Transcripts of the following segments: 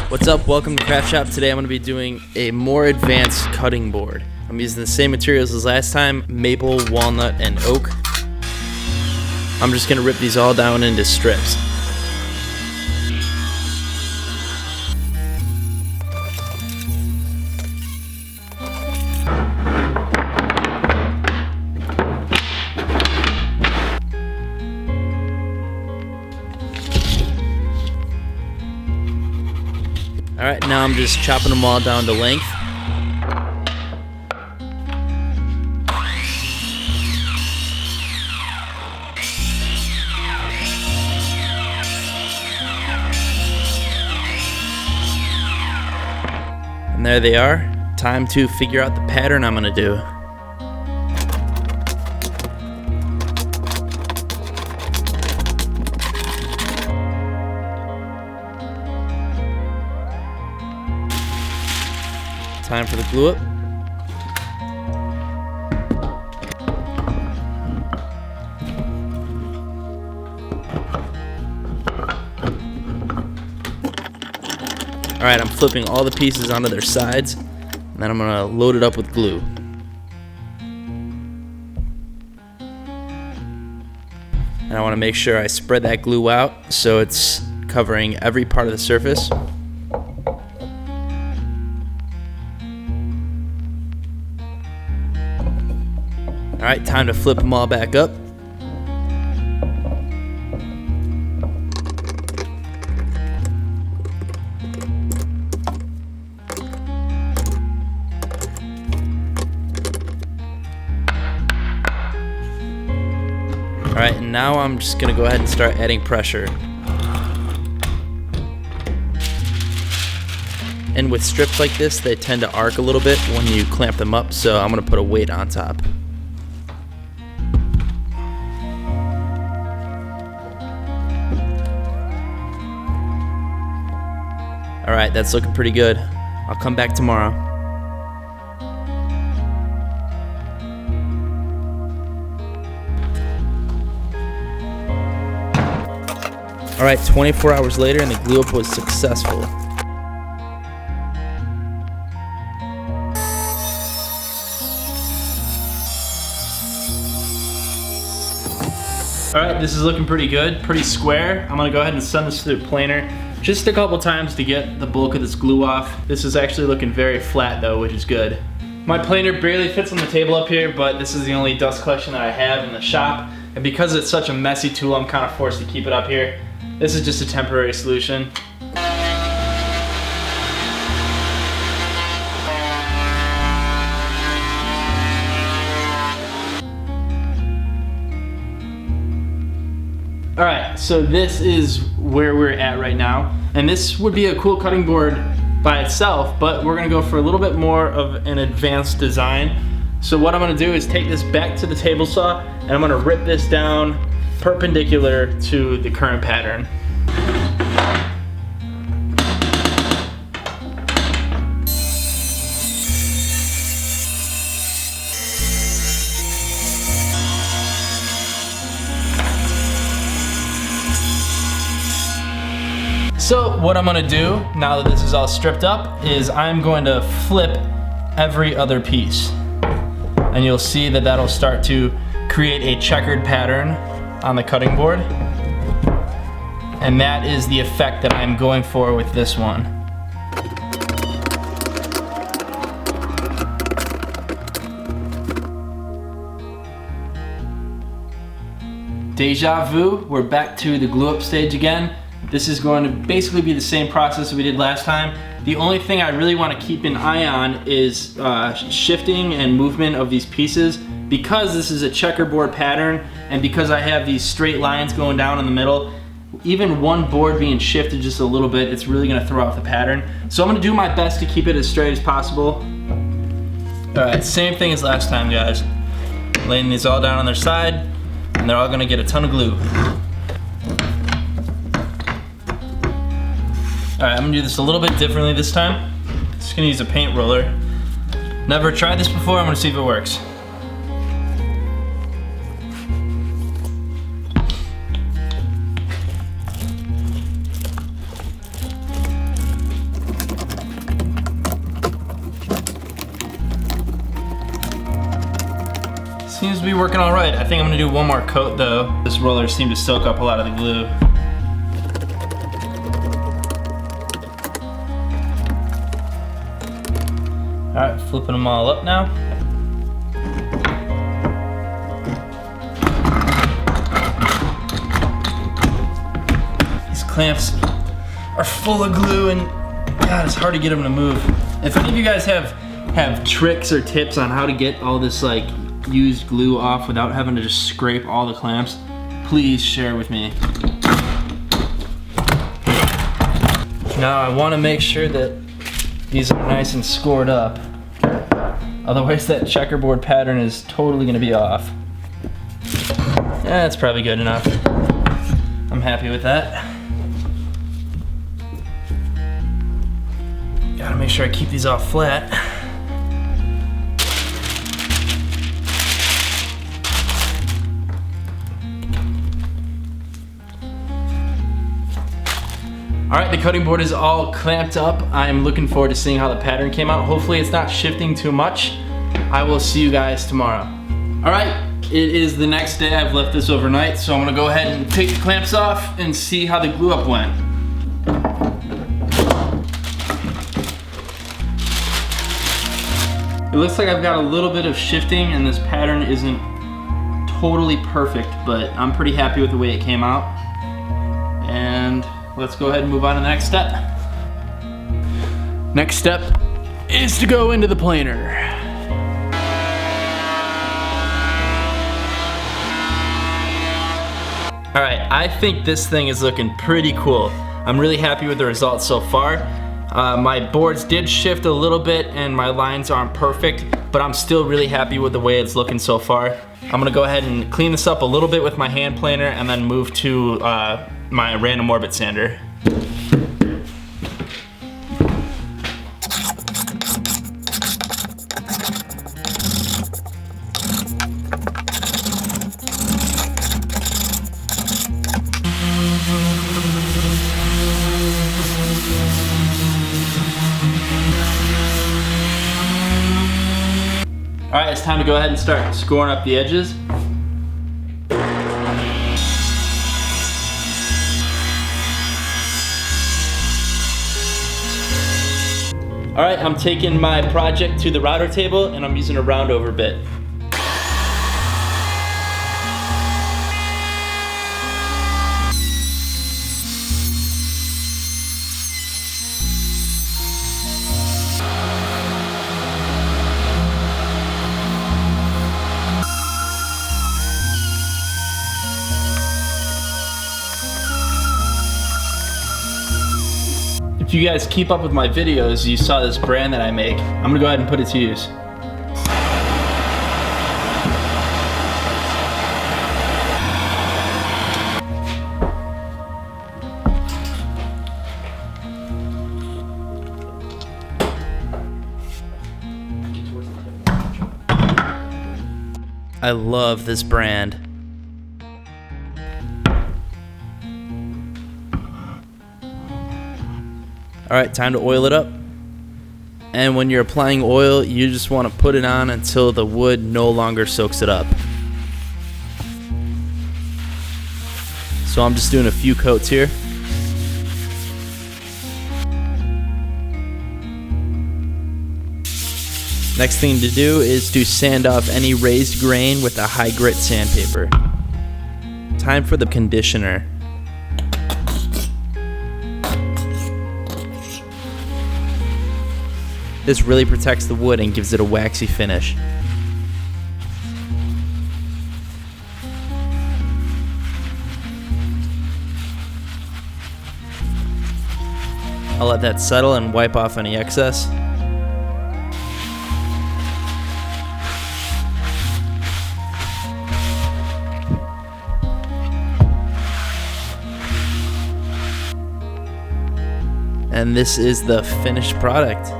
What's up? Welcome to Craft Shop. Today I'm going to be doing a more advanced cutting board. I'm using the same materials as last time, maple, walnut, and oak. I'm just going to rip these all down into strips. Alright, now I'm just chopping them all down to length. And there they are. Time to figure out the pattern I'm going to do. Time for the glue up. Alright, I'm flipping all the pieces onto their sides, and then I'm going to load it up with glue. And I want to make sure I spread that glue out so it's covering every part of the surface. Alright, time to flip them all back up. Alright, and now I'm just going to go ahead and start adding pressure. And with strips like this, they tend to arc a little bit when you clamp them up, so I'm going to put a weight on top. Alright, that's looking pretty good. I'll come back tomorrow. Alright, 24 hours later and the glue up was successful. Alright, this is looking pretty good, pretty square. I'm going to go ahead and send this through the planer just a couple times to get the bulk of this glue off. This is actually looking very flat though, which is good. My planer barely fits on the table up here, but this is the only dust collection that I have in the shop. And because it's such a messy tool, I'm kind of forced to keep it up here. This is just a temporary solution. Alright, so this is where we're at right now. And this would be a cool cutting board by itself, but we're gonna go for a little bit more of an advanced design. So what I'm gonna do is take this back to the table saw, and I'm gonna rip this down perpendicular to the current pattern. So what I'm gonna do, now that this is all stripped up, is I'm going to flip every other piece. And you'll see that that'll start to create a checkered pattern on the cutting board. And that is the effect that I'm going for with this one. Deja vu, we're back to the glue up stage again. This is going to basically be the same process that we did last time. The only thing I really want to keep an eye on is shifting and movement of these pieces. Because this is a checkerboard pattern and because I have these straight lines going down in the middle, even one board being shifted just a little bit, it's really going to throw off the pattern. So I'm going to do my best to keep it as straight as possible. Alright, same thing as last time, guys. Laying these all down on their side, and they're all going to get a ton of glue. Alright, I'm going to do this a little bit differently this time. Just going to use a paint roller. Never tried this before, I'm going to see if it works. seems to be working all right. I think I'm gonna do one more coat though. This roller seemed to soak up a lot of the glue. All right, flipping them all up now. These clamps are full of glue and God, it's hard to get them to move. If any of you guys have tricks or tips on how to get all this like used glue off without having to just scrape all the clamps, please share with me. Now I want to make sure that these are nice and scored up. Otherwise that checkerboard pattern is totally going to be off. That's probably good enough. I'm happy with that. Gotta make sure I keep these all flat. All right, the cutting board is all clamped up. I'm looking forward to seeing how the pattern came out. Hopefully it's not shifting too much. I will see you guys tomorrow. All right, it is the next day. I've left this overnight, so I'm gonna go ahead and take the clamps off and see how the glue up went. It looks like I've got a little bit of shifting and this pattern isn't totally perfect, but I'm pretty happy with the way it came out. And let's go ahead and move on to the next step. Next step is to go into the planer. All right, I think this thing is looking pretty cool. I'm really happy with the results so far. My boards did shift a little bit and my lines aren't perfect, but I'm still really happy with the way it's looking so far. I'm gonna go ahead and clean this up a little bit with my hand planer and then move to my random orbit sander. All right, it's time to go ahead and start scoring up the edges. All right, I'm taking my project to the router table and I'm using a round over bit. If you guys keep up with my videos, you saw this brand that I make. I'm gonna go ahead and put it to use. I love this brand. All right, time to oil it up. And when you're applying oil, you just want to put it on until the wood no longer soaks it up. So I'm just doing a few coats here. Next thing to do is to sand off any raised grain with a high grit sandpaper. Time for the conditioner. This really protects the wood and gives it a waxy finish. I'll let that settle and wipe off any excess. And this is the finished product.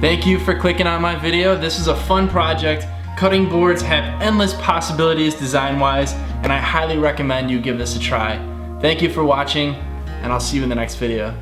Thank you for clicking on my video. This is a fun project. Cutting boards have endless possibilities design-wise, and I highly recommend you give this a try. Thank you for watching, and I'll see you in the next video.